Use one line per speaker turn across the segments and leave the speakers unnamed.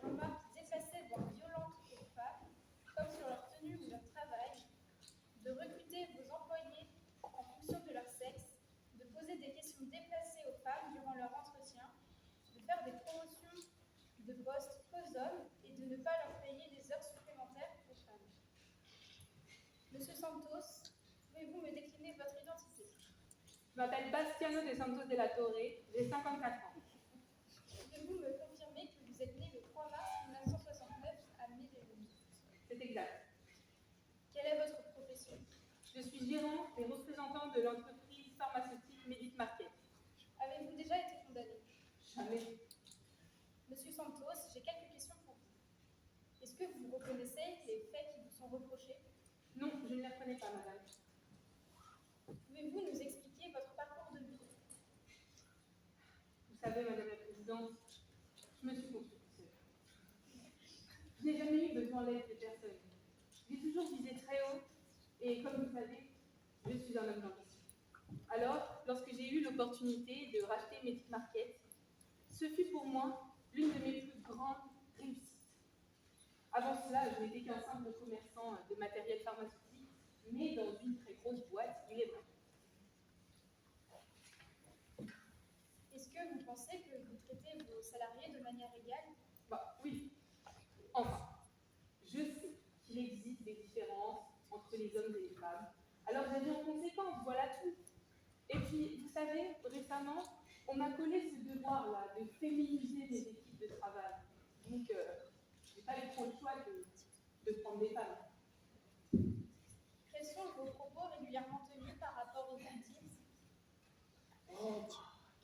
remarques déplacées voire violentes aux femmes, comme sur leur tenue ou leur travail, de recruter vos employés en fonction de leur sexe, de poser des questions déplacées aux femmes durant leur entretien, de faire des promotions de postes qu'aux hommes et de ne pas leur payer des heures supplémentaires aux femmes. Monsieur Santos, pouvez-vous me décliner votre identité?
Je m'appelle Bastiano de Santos de la Torre, j'ai 54 ans.
Pouvez-vous me confirmer que vous êtes né le 3 mars 1969 à Medellín?
C'est exact.
Quelle est votre profession?
Je suis gérant et représentant de l'entreprise pharmaceutique Medic Market.
Avez-vous déjà été condamné?
Jamais.
Monsieur Santos, j'ai quelques questions pour vous. Est-ce que vous reconnaissez les faits qui vous sont reprochés?
Non, je ne les reconnais pas, madame.
Pouvez-vous nous expliquer votre parcours de vie?
Vous savez, madame la présidente, je me suis construite seule. Je n'ai jamais eu besoin d'aide de personne. J'ai toujours visé très haut et, comme vous savez, je suis un homme d'ambition. Alors, lorsque j'ai eu l'opportunité de racheter Medic Market, ce fut pour moi l'une de mes plus grandes réussites. Avant cela, je n'étais qu'un simple commerçant de matériel pharmaceutique, mais dans une très grosse boîte, il est vrai.
Est-ce que vous pensez que vous traitez vos salariés de manière égale?
Oui. Enfin, je sais qu'il existe des différences entre les hommes et les femmes. Alors j'agis en conséquence, voilà tout. Et puis, vous savez, récemment, on m'a collé ce devoir-là de féminiser les équipes de travail. Donc, je n'ai pas eu trop le choix de prendre des femmes.
Quels sont vos propos régulièrement tenus par rapport aux victimes?
Oh,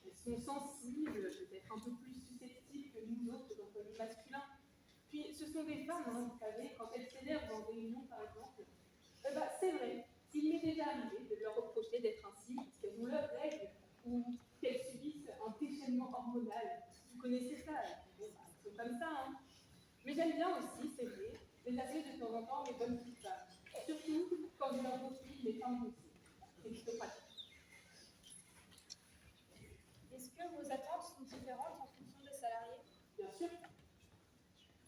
elles sont sensibles, peut-être un peu plus susceptibles que nous autres dans le masculin. Puis, ce sont des femmes, hein, vous savez, quand elles s'énervent en réunion, par exemple. C'est vrai, il m'est déjà arrivé de leur reprocher d'être ainsi, parce qu'elles ont leurs règles, ou qu'elles subissent un déchaînement hormonal. Vous connaissez ça, elles sont comme ça, hein. Mais j'aime bien aussi, c'est vrai, les appeler de temps en temps mes bonnes petites femmes. Surtout quand je leur confie mes femmes aussi. C'est plutôt pratique.
Est-ce que vos attentes sont différentes en fonction des salariés?
Bien sûr.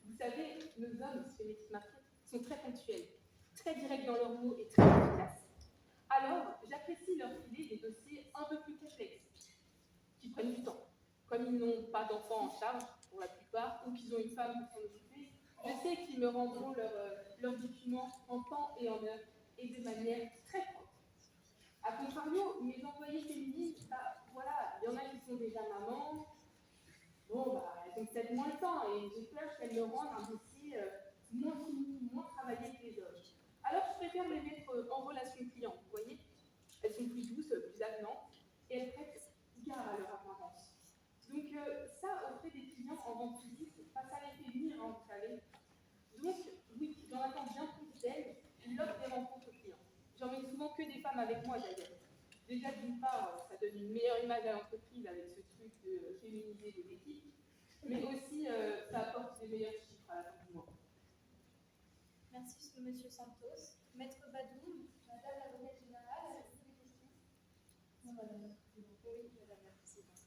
Vous savez, nos hommes chez Medic Market sont très ponctuels, très directs dans leurs mots et très efficaces. Alors, j'apprécie leur filer des dossiers un peu plus complexes, qui prennent du temps. Comme ils n'ont pas d'enfants en charge, pour la plupart, ou qu'ils ont une femme pour s'en occuper, je sais qu'ils me rendront leurs documents en temps et en heure, et de manière très propre. A contrario, mes employés féminines, voilà, il y en a qui sont déjà mamans. Bon, elles ont peut-être moins le temps, et j'ai peur qu'elles me rendent un dossier moins fini, moins travaillé que les hommes. Alors, je préfère les mettre en relation client, vous voyez. Elles sont plus douces, plus avenantes, et elles prêtent garde à leur apparence. Donc, ça, auprès des clients en vente physique, ça les fait venir, hein, vous savez. Donc, oui, j'en attends bien plus d'elles lors des rencontres clients. J'emmène souvent que des femmes avec moi, d'ailleurs. Déjà, d'une part, ça donne une meilleure image à l'entreprise avec ce truc de féminiser les équipes, mais aussi, ça apporte des meilleurs chiffres à la fin du mois.
Merci, Monsieur Santos. Maître Badoum, Madame l'avocate générale, avez-vous des questions?
Non, Madame la Présidente.
Oui, Madame la Présidente.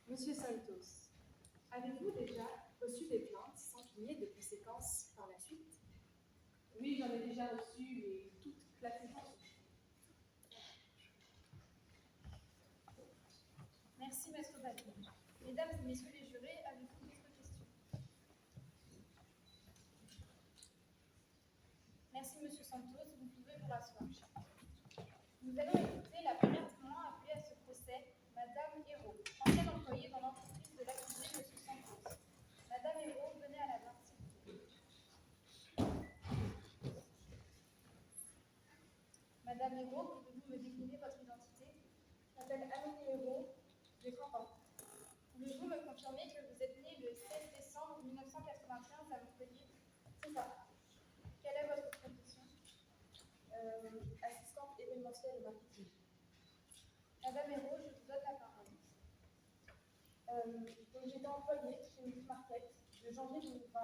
Monsieur Santos, avez-vous déjà reçu des plaintes sans qu'il y ait de conséquences par la suite?
Oui, j'en ai déjà reçu, mais toutes classées sans suite.
Merci, Maître Badoum. Mesdames et Messieurs les jurés, avez-vous d'autres questions? Merci, Monsieur Santos. Vous pouvez vous rasseoir. Nous allons écouter la première témoin appelée à ce procès, Madame Hérault, ancienne employée dans l'entreprise de l'accusé, Monsieur Santos. Madame Hérault, venez à la barre, s'il vous plaît. Madame Hérault, pouvez-vous me décliner votre identité?
Je m'appelle Amélie Hérault, j'ai 30 ans.
Pouvez-vous me confirmer que vous êtes née le 16 décembre 1995 à Montpellier?
C'est ça.
Quelle est votre profession?
Assistante événementielle et marketing.
Madame Hérault, je vous donne la parole.
Donc j'étais employée chez Medic Market de janvier 2020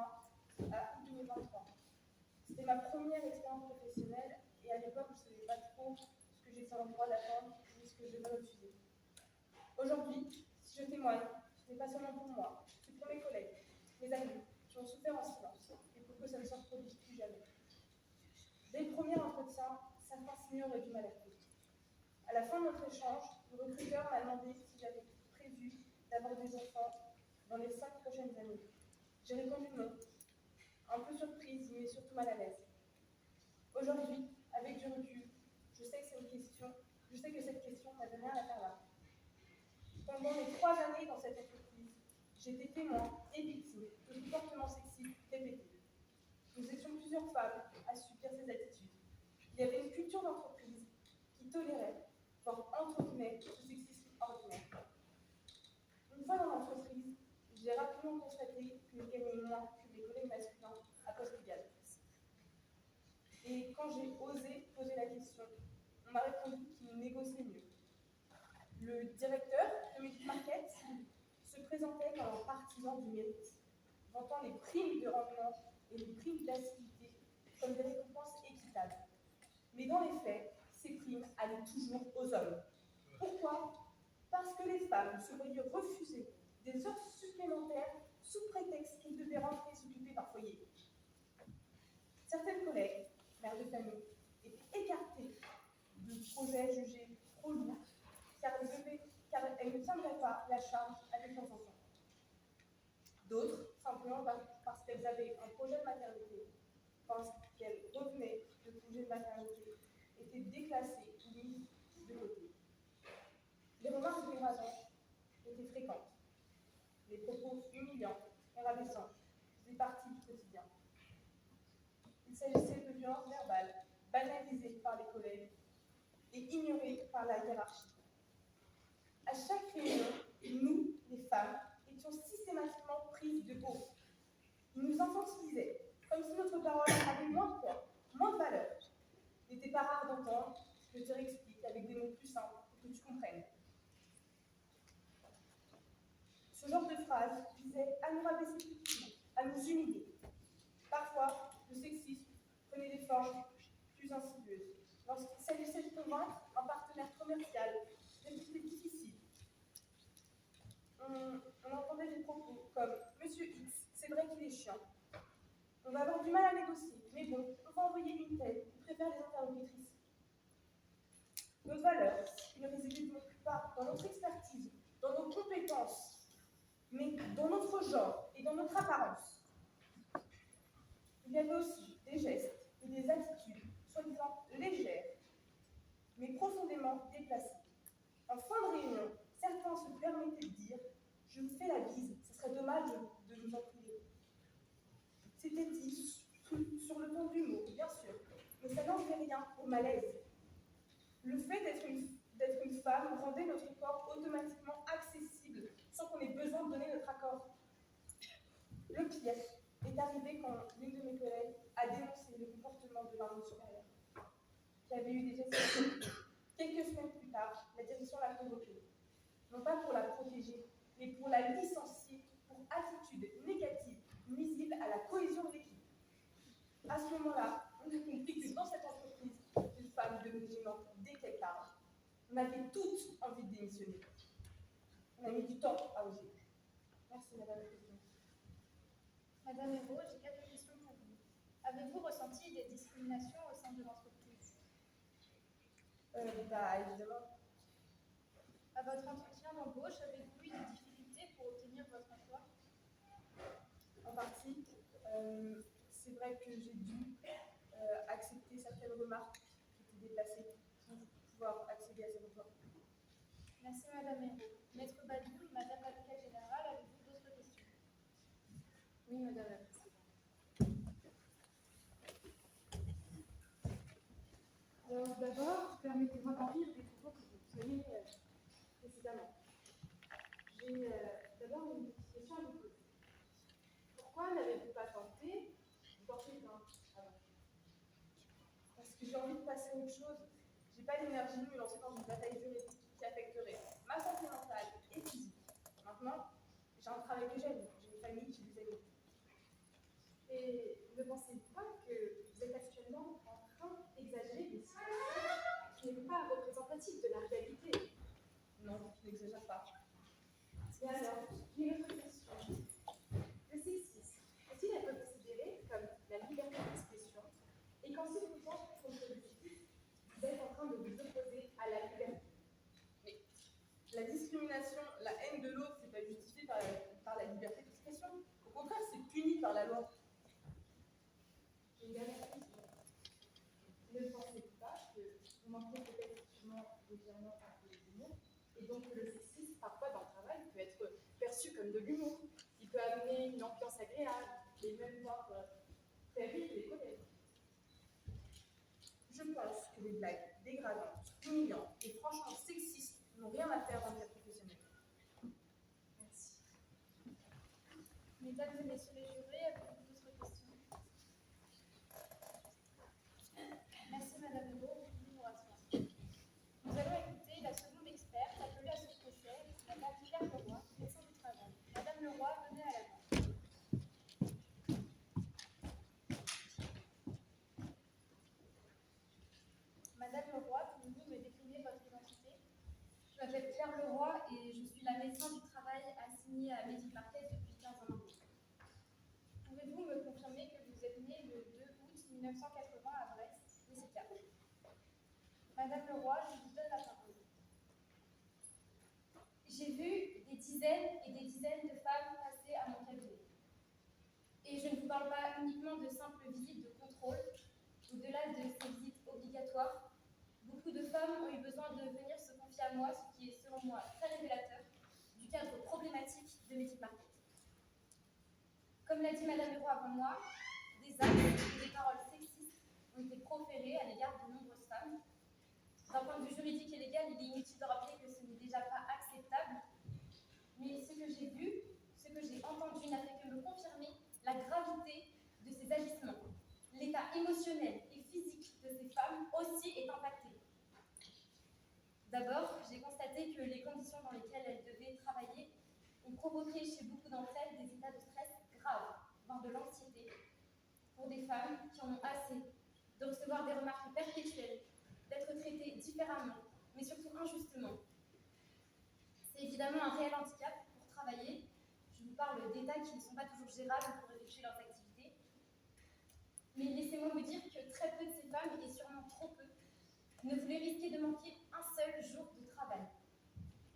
à août 2023. C'était ma première expérience professionnelle et à l'époque je ne savais pas trop ce que j'ai fait en droit d'attendre ni ce que je devais refuser. Aujourd'hui, faire en silence et pour que ça ne se reproduise plus jamais. Dès le premier entretien, certains signaux auraient du mal à trouver. À la fin de notre échange, le recruteur m'a demandé si j'avais prévu d'avoir des enfants dans les 5 prochaines années. J'ai répondu non, un peu surprise, mais surtout mal à l'aise. Aujourd'hui, avec du recul, je sais que cette question n'avait rien à faire là. Pendant mes 3 années dans cette entreprise, j'ai été témoin et victime de comportements sexistes répétés. Nous étions plusieurs femmes à subir ces attitudes. Il y avait une culture d'entreprise qui tolérait, voire entre guillemets, ce sexisme ordinaire. Une fois dans l'entreprise, j'ai rapidement constaté que je gagnais moins que mes collègues masculins à poste égal. Et quand j'ai osé poser la question, on m'a répondu qu'il négociait mieux. Le directeur de Médit Market se présentait comme un partisan du mérite, vantant les primes de rendement et les primes d'activité comme des récompenses équitables. Mais dans les faits, ces primes allaient toujours aux hommes. Pourquoi? Parce que les femmes se voyaient refuser des heures supplémentaires sous prétexte qu'elles devaient rentrer s'occuper d'un foyer. Certaines collègues, mères de famille, étaient écartées de projets jugés trop lourds car elles ne tiendraient pas la charge avec leurs enfants. D'autres, simplement parce qu'elles avaient un projet de maternité, parce qu'elles revenaient de congé de maternité, étaient déclassées ou mises de côté. Les remarques dégradantes étaient fréquentes. Les propos humiliants et rabaissants faisaient partie du quotidien. Il s'agissait de violences verbales, banalisées par les collègues et ignorées par la hiérarchie. À chaque réunion, nous, les femmes, étions systématiquement prises de haut. Ils nous infantilisaient, comme si notre parole avait moins de poids, moins de valeur. Il n'était pas rare d'entendre, je te réexplique avec des mots plus simples pour que tu comprennes. Ce genre de phrase visait à nous rabaisser publiquement, à nous humilier. Parfois, le sexisme prenait des formes plus insidieuses. Lorsqu'il s'agissait de convaincre un partenaire commercial réputé difficile, on entendait des propos comme « Monsieur X, c'est vrai qu'il est chiant. On va avoir du mal à négocier, mais bon, on va envoyer une telle, on préfère les interlocutrices. » Notre valeur ne résidait donc pas dans notre expertise, dans nos compétences, mais dans notre genre et dans notre apparence. Il y avait aussi des gestes et des attitudes, soi-disant légères, mais profondément déplacées. En fin de réunion, certains se permettaient de dire « Je vous fais la bise, ce serait dommage de nous en priver. » C'était dit sur le ton de l'humour, bien sûr, mais ça n'enlevait rien au malaise. Le fait d'être une femme rendait notre corps automatiquement accessible sans qu'on ait besoin de donner notre accord. Le pire est arrivé quand l'une de mes collègues a dénoncé le comportement de l'un de nos supérieurs, qui avait eu des gestes. Quelques semaines plus tard, la direction l'a convoquée, non pas pour la protéger, mais pour la licencier pour attitude négative nuisible à la cohésion de l'équipe. À ce moment-là, on a compris que dans cette entreprise, une femme devenait gênante dès qu'elle parle. On avait toutes envie de démissionner. On a mis du temps à oser. Merci, Madame la Présidente.
Madame Hérault, j'ai quelques questions pour vous. Avez-vous ressenti des discriminations au sein de l'entreprise?
Évidemment.
À votre entretien d'embauche, avez-vous eu des difficultés pour obtenir votre emploi?
En partie. C'est vrai que j'ai dû accepter certaines remarques qui étaient déplacées pour pouvoir accéder à cet emploi.
Merci, Madame Hérault. Maître Badou, Madame l'avocate générale, avez-vous d'autres questions?
Oui, Madame la Présidente. Alors d'abord, permettez-moi d'en rire des propos que vous tenez précédemment. J'ai d'abord une petite question à vous poser. Pourquoi n'avez-vous pas tenté de porter plainte avant?
Parce que j'ai envie de passer à autre chose. J'ai pas l'énergie de me lancer dans une bataille juridique qui affecterait ma santé mentale et physique. Maintenant, j'ai un travail que j'aime, j'ai une famille, j'ai des amis.
Et ne pensez-vous pas que vous êtes actuellement en train d'exagérer des situations qui n'est pas représentative de la réalité?
Non, je n'exagère pas.
Et alors, j'ai une autre question. Le sexisme est-il à peu pensez tout le temps contre le sexisme, vous êtes en train de vous opposer à la liberté.
Mais la discrimination, la haine de l'autre, c'est pas justifié par la liberté d'expression. Au contraire, c'est puni par la loi.
J'ai une dernière question. Ne pensez-vous pas que vous manquez peut-être effectivement légèrement un peu d'humour, et donc que le sexisme, parfois dans le travail, peut être perçu comme de l'humour, qui peut amener une ambiance agréable, et même voire faire rire les collègues.
Je pense que les blagues dégradantes, humiliantes et franchement sexistes n'ont rien à faire dans le cadre professionnel.
Merci.
Mesdames et messieurs les jurés, avez-vous d'autres questions? Merci Madame Legault, vous pouvez vous rasseoir. Nous allons écouter la seconde experte appelée à ce procès, Madame Claire Leroy, médecin du travail. Madame Leroy, venez à la main. Madame Leroy, pouvez-vous me décliner votre identité?
Je m'appelle Claire Leroy et je suis la médecin du travail assignée à Medimarket depuis 15 ans maintenant.
Pouvez-vous me confirmer que vous êtes née le 2 août 1980 à Brest?
Oui, c'est le cas.
Madame Leroy, je vous donne la parole.
J'ai vu des dizaines et des dizaines de femmes passer à mon cabinet. Et je ne vous parle pas uniquement de simples visites de contrôle. Au-delà de ces visites obligatoires, beaucoup de femmes ont eu besoin de venir se confier à moi, ce qui est selon moi très révélateur du cadre problématique de Medimarket. Comme l'a dit Madame Leroy avant moi, des actes et des paroles sexistes ont été proférés à l'égard de nombreuses femmes. D'un point de vue juridique et légal, il est inutile de rappeler que ce n'est déjà pas acceptable. Mais ce que j'ai vu, ce que j'ai entendu n'a fait que me confirmer la gravité de ces agissements. L'état émotionnel et physique de ces femmes aussi est impacté. D'abord, j'ai constaté que les conditions dans lesquelles elles devaient travailler ont provoqué chez beaucoup d'entre elles des états de stress graves, voire de l'anxiété, pour des femmes qui en ont assez de recevoir des remarques perpétuelles, d'être traitées différemment, mais surtout injustement. C'est évidemment un réel handicap pour travailler. Je vous parle d'états qui ne sont pas toujours gérables pour effectuer leurs activités. Mais laissez-moi vous dire que très peu de ces femmes, et sûrement trop peu, ne voulaient risquer de manquer un seul jour de travail.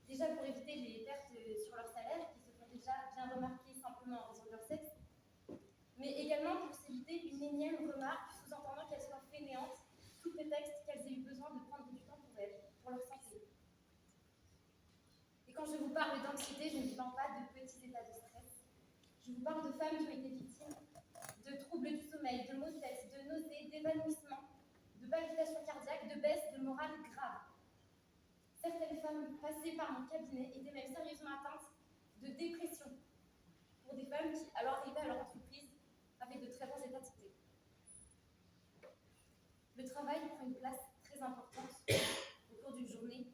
Déjà pour éviter les pertes sur leur salaire, qui se font déjà bien remarquer simplement en raison de leur sexe, mais également pour s'éviter une énième remarque sous-entendant qu'elles soient fainéantes, sous prétexte qu'elles aient eu besoin de prendre du temps pour elles, pour leur santé. Et quand je vous parle d'anxiété, je ne vous parle pas de petits états de stress. Je vous parle de femmes qui ont été victimes de troubles du sommeil, de maux de tête, de nausées, d'évanouissements, de palpitations cardiaques, de baisse de morale grave. Certaines femmes passées par mon cabinet étaient même sérieusement atteintes de dépression pour des femmes qui, alors arrivées à leur entreprise, avaient de très bons états de santé. Le travail prend une place très importante au cours d'une journée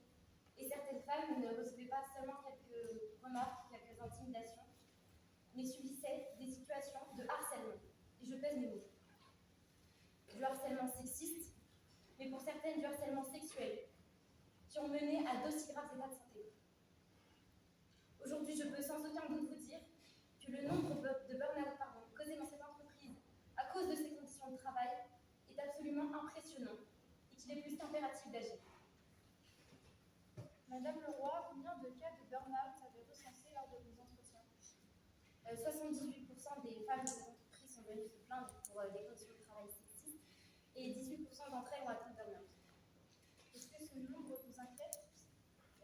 et certaines femmes ne recevaient pas seulement quelques remarques, quelques intimidations, mais subissaient des situations de harcèlement. Et je pèse mes mots. Du harcèlement sexiste, mais pour certaines du harcèlement sexuel, qui ont mené à d'aussi graves états de santé. Aujourd'hui, je peux sans aucun doute vous dire que le nombre de burn-out causés dans cette entreprise à cause de ces conditions de travail est absolument impressionnant et qu'il est plus qu'impératif d'agir.
Madame Leroy, combien de cas de burn-out avez-vous recensés lors de vos entretiens?
78% des femmes de cette entreprise sont venues se plaindre pour des conditions de travail sexistes et 18% d'entre elles ont atteint le burn-out.
Est-ce que ce nombre vous inquiète?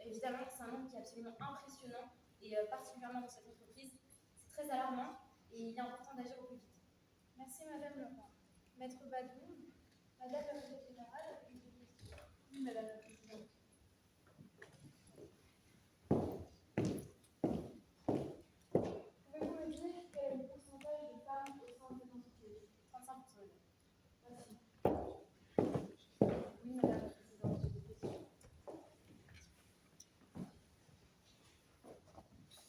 Évidemment, c'est un nombre qui est absolument impressionnant et particulièrement dans cette entreprise, c'est très alarmant et il est important d'agir au plus vite.
Merci Madame Leroy. Maître Badou, Madame la Secrétaire générale, avez-vous des questions?
Oui, Madame la Présidente.
Pouvez-vous me dire quel est le pourcentage de femmes au sein de cette entreprise? 35%. Merci. Oui, Madame la Présidente, j'ai des questions.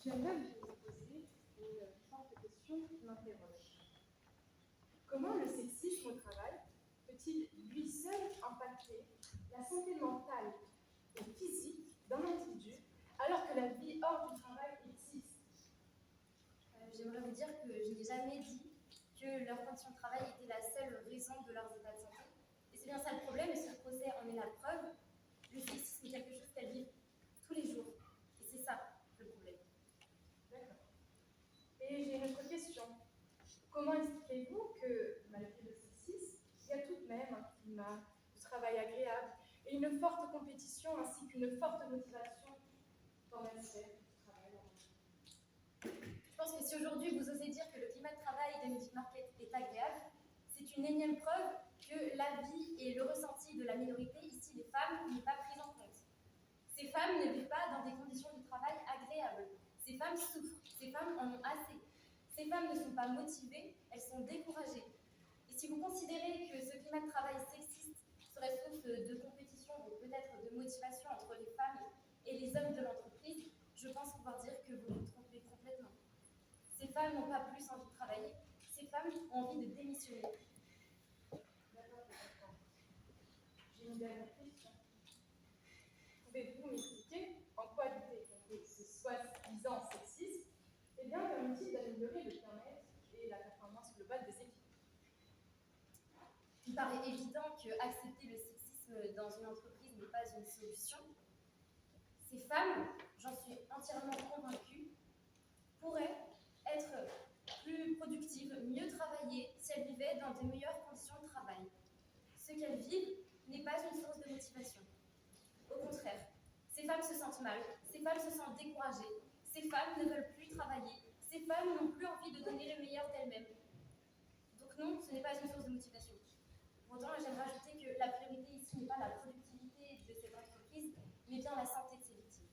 J'aimerais vous poser une simple question qui m'interroge. Comment le sexisme au travail peut-il lui seul impacter la santé mentale et physique d'un individu alors que la vie hors du travail existe? J'aimerais vous dire que je n'ai jamais dit que leurs conditions de travail étaient la seule raison de leurs états de santé. bien ça le problème, et ce procès en est la preuve. Le sexisme est quelque chose qu'elles vivent tous les jours. Et c'est ça le problème.
D'accord. Et j'ai une autre question. Comment expliquez-vous que, malgré le sexisme, il y a tout de même un climat de travail agréable et une forte compétition ainsi qu'une forte motivation dans la sphère du travail?
Je pense que si aujourd'hui vous osez dire que le climat de travail de Music Market est agréable, c'est une énième preuve que la vie et le ressenti de la minorité, ici les femmes, n'est pas pris en compte. Ces femmes ne vivent pas dans des conditions de travail agréables. Ces femmes souffrent, ces femmes en ont assez. Ces femmes ne sont pas motivées, elles sont découragées. Et si vous considérez que ce climat de travail sexiste serait source de compétition ou peut-être de motivation entre les femmes et les hommes de l'entreprise, je pense pouvoir dire que vous vous trompez complètement. Ces femmes n'ont pas plus envie de travailler, ces femmes ont envie de démissionner.
D'accord, je comprends. J'ai une dernière question. Pouvez-vous m'expliquer en quoi lutter contre ce soi-disant sexisme permet-il d'améliorer le bien-être et la performance globale des équipes?
Il paraît évident qu'accepter le sexisme dans une entreprise n'est pas une solution. Ces femmes, j'en suis entièrement convaincue, pourraient être plus productives, mieux travailler si elles vivaient dans de meilleures conditions de travail. Ce qu'elles vivent n'est pas une source de motivation. Au contraire, ces femmes se sentent mal, ces femmes se sentent découragées, ces femmes ne veulent plus travailler, ces femmes n'ont plus envie de donner le meilleur d'elles-mêmes. Donc non, ce n'est pas une source de motivation. Pourtant, j'aimerais ajouter que la priorité ici n'est pas la productivité de cette entreprise, mais bien la santé de ses victimes.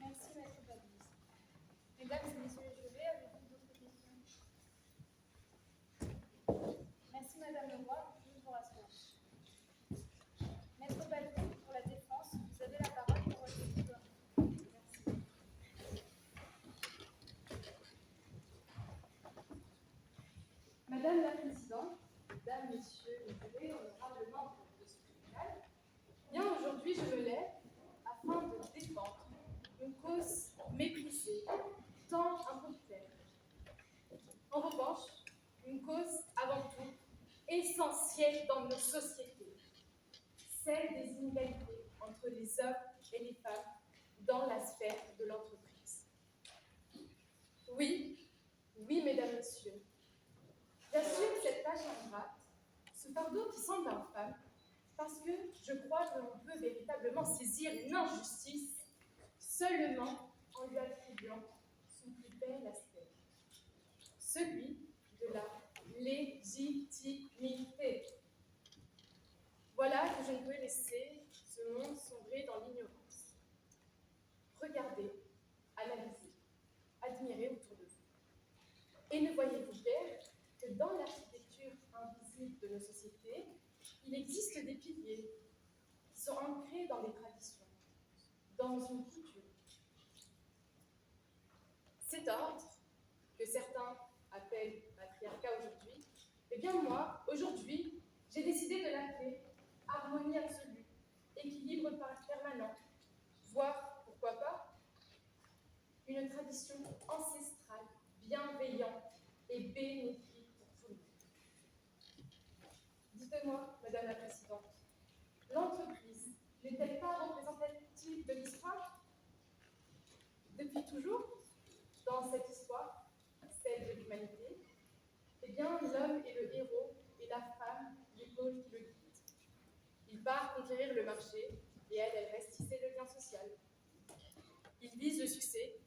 Merci, maître Babis. Mesdames et messieurs les jurés, avez-vous d'autres questions? Merci, madame Leroy. Je vous rasseoir. Maître Badou, pour la défense, vous avez la parole pour votre plaidoirie.
Merci. Madame la Présidente, Mesdames, Messieurs les jurés, honorables membres de ce tribunal, bien aujourd'hui je me lève afin de défendre une cause méprisée, tant impopulaire. En revanche, une cause avant tout essentielle dans nos sociétés, celle des inégalités entre les hommes et les femmes dans la sphère de l'entreprise. Oui, mesdames, messieurs, j'assume cette tâche ingrate, ce fardeau qui semble infâme, parce que je crois que l'on peut véritablement saisir une injustice seulement en lui attribuant son plus bel aspect, celui de la légitimité. Voilà que je ne peux laisser ce monde sombrer dans l'ignorance. Regardez, analysez, admirez autour de vous. Et ne voyez-vous guère que dans l'architecture invisible de nos sociétés, il existe des piliers qui sont ancrés dans des traditions, dans une coutume. Cet ordre, que certains appellent patriarcat aujourd'hui, eh bien moi, aujourd'hui, j'ai décidé de l'appeler harmonie absolue, équilibre permanent, voire, pourquoi pas, une tradition ancestrale, bienveillante et bénéfique pour tout le monde. Dites-moi, Madame la Présidente, l'entreprise n'est-elle pas représentative de l'histoire? Depuis toujours, dans cette histoire, celle de l'humanité, eh bien, l'homme est le héros et la femme l'épaule qui le guide. Il part conquérir le marché et elle reste tisser le lien social. Il vise le succès,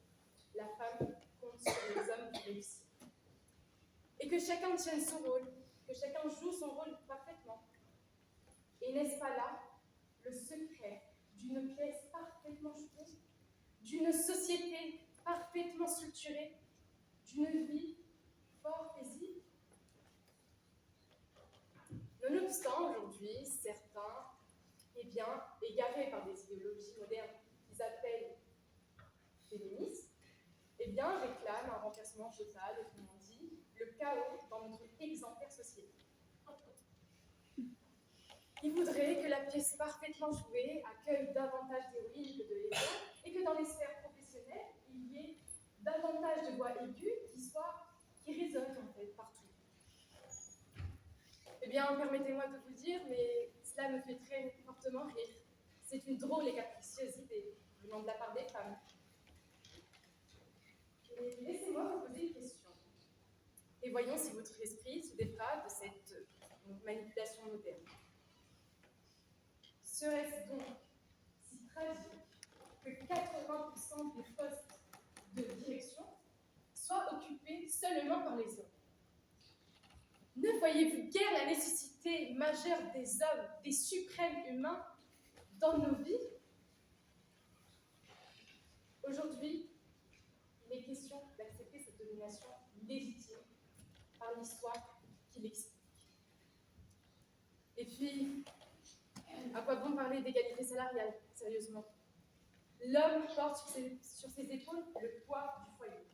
la femme compte sur les hommes qui réussissent. Et que chacun tienne son rôle, que chacun joue son rôle parfaitement. Et n'est-ce pas là le secret d'une pièce parfaitement jouée, d'une société parfaitement structurée, d'une vie fort paisible? Nonobstant, aujourd'hui, certains, eh bien, égarés par des idéologies modernes qu'ils appellent féministes, eh bien, réclament un remplacement total, autrement dit, le chaos dans notre exemplaire société. Ils voudraient que la pièce parfaitement jouée accueille davantage d'héroïnes que de héros et que dans les sphères professionnelles, il y ait davantage de voix aiguës qui résonnent en fait partout.
Eh bien, permettez-moi de vous dire, mais cela me fait très fortement rire. C'est une drôle et capricieuse idée, venant de la part des femmes. Et laissez-moi vous poser une question. Et voyons si votre esprit se défra de cette manipulation moderne. Serait-ce donc si tragique que 80% des postes de direction soient occupés seulement par les hommes? Ne voyez-vous guère la nécessité majeure des hommes, des suprêmes humains, dans nos vies? Aujourd'hui, il est question d'accepter cette domination légitime par l'histoire qui l'explique. Et puis, à quoi bon parler d'égalité salariale, sérieusement? L'homme porte sur ses épaules le poids du foyer.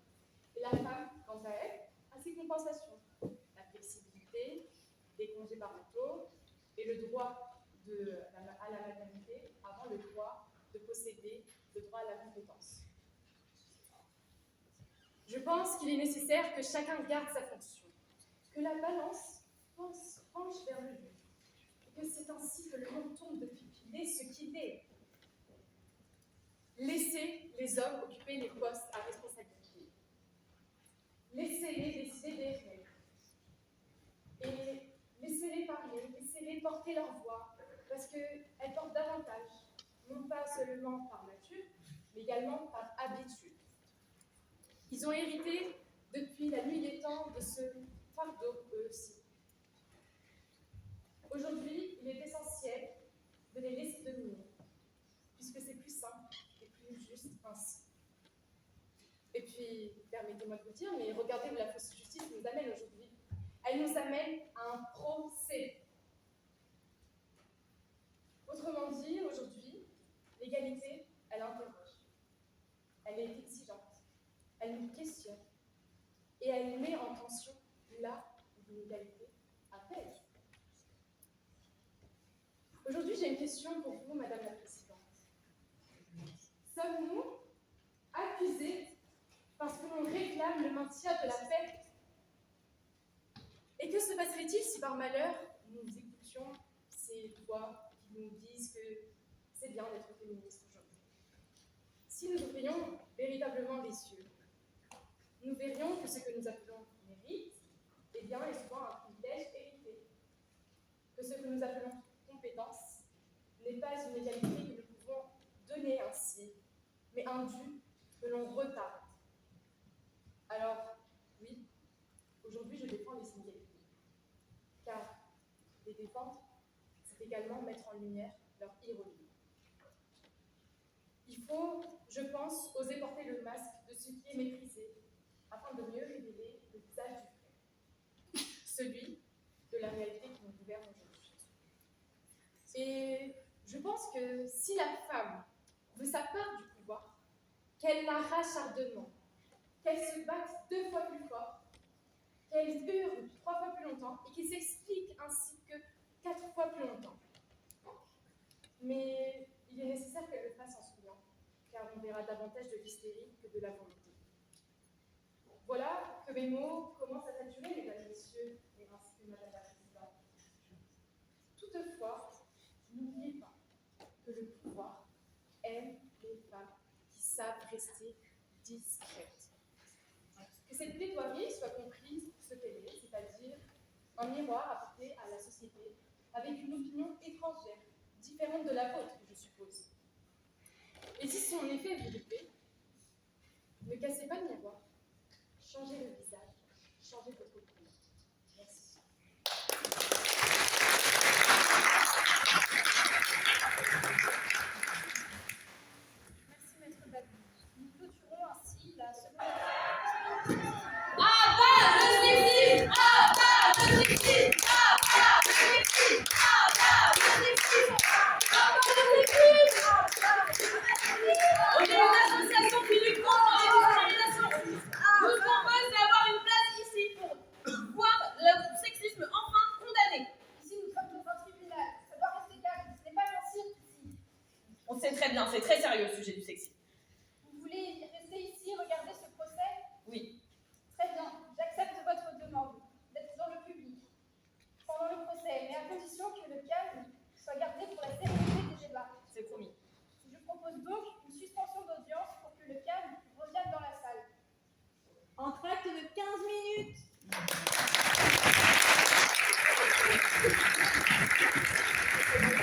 Et la femme, quant à elle, a ses compensations. La flexibilité, des congés parentaux et le droit à la maternité avant le droit de posséder le droit à la compétence. Je pense qu'il est nécessaire que chacun garde sa fonction, que la balance penche vers le but, et que c'est ainsi que le monde tourne depuis qu'il est ce qu'il est. Laissez les hommes occuper les postes à responsabilité. Laissez-les décider des règles. Et laissez-les parler, laissez-les porter leur voix, parce qu'elles portent davantage, non pas seulement par nature, mais également par habitude. Ils ont hérité depuis la nuit des temps de ce fardeau, eux aussi. Aujourd'hui, il est essentiel de les laisser dominer, puisque c'est plus simple et plus juste ainsi. Et puis, permettez-moi de vous dire, mais regardez où la fausse justice nous amène aujourd'hui. Elle nous amène à un procès. Autrement dit, aujourd'hui, l'égalité, elle interroge. Elle est exigeante. Elle nous questionne. Et elle met en tension là où l'inégalité apaise. Aujourd'hui, j'ai une question pour vous, Madame la Présidente. Sommes-nous accusés parce que l'on réclame le maintien de la paix? Et que se passerait-il si par malheur, nous écoutions ces voix qui nous disent que c'est bien d'être féministe aujourd'hui? Si nous ouvrions véritablement les yeux, nous verrions que ce que nous appelons mérite, eh bien, est souvent un privilège hérité. Que ce que nous appelons compétence n'est pas une égalité que nous pouvons donner ainsi, mais un dû que l'on retarde. Alors, oui, aujourd'hui je défends les inégalités, car les défendre, c'est également mettre en lumière leur ironie. Il faut, je pense, oser porter le masque de ce qui est méprisé, afin de mieux révéler le visage du vrai, celui de la réalité qui nous gouverne aujourd'hui. Et je pense que si la femme veut sa part du pouvoir, qu'elle l'arrache ardemment, qu'elle se batte 2 fois plus fort, qu'elle hurle 3 fois plus longtemps et qu'il s'explique ainsi que 4 fois plus longtemps. Mais il est nécessaire qu'elle le fasse en souriant, car on verra davantage de l'hystérie que de la volonté. Voilà que mes mots commencent à saturer, mesdames et messieurs, et ainsi que Madame la Présidente. Toutefois, n'oubliez pas que le pouvoir aime les femmes qui savent rester discrètes. Que cette plaidoirie soit comprise pour ce qu'elle est, c'est-à-dire un miroir apporté à la société avec une opinion étrangère, différente de la vôtre, je suppose. Et si son effet vous déplaît, ne cassez pas le miroir, changez le visage, changez votre opinion. Merci.
Merci, Maître Babou. Nous clôturons ainsi la seconde.
On est une association qui lutte contre les discriminations. Nous propose d'avoir une place ici pour voir le sexisme enfin condamné.
Ici, nous sommes dans un tribunal. Ça doit rester calme. Ce n'est pas un cirque ici.
On sait très bien, c'est très sérieux le sujet du sexisme.
Vous voulez rester ici, regarder ce procès?
Oui.
Très bien. J'accepte votre demande d'être dans le public. Pendant le procès,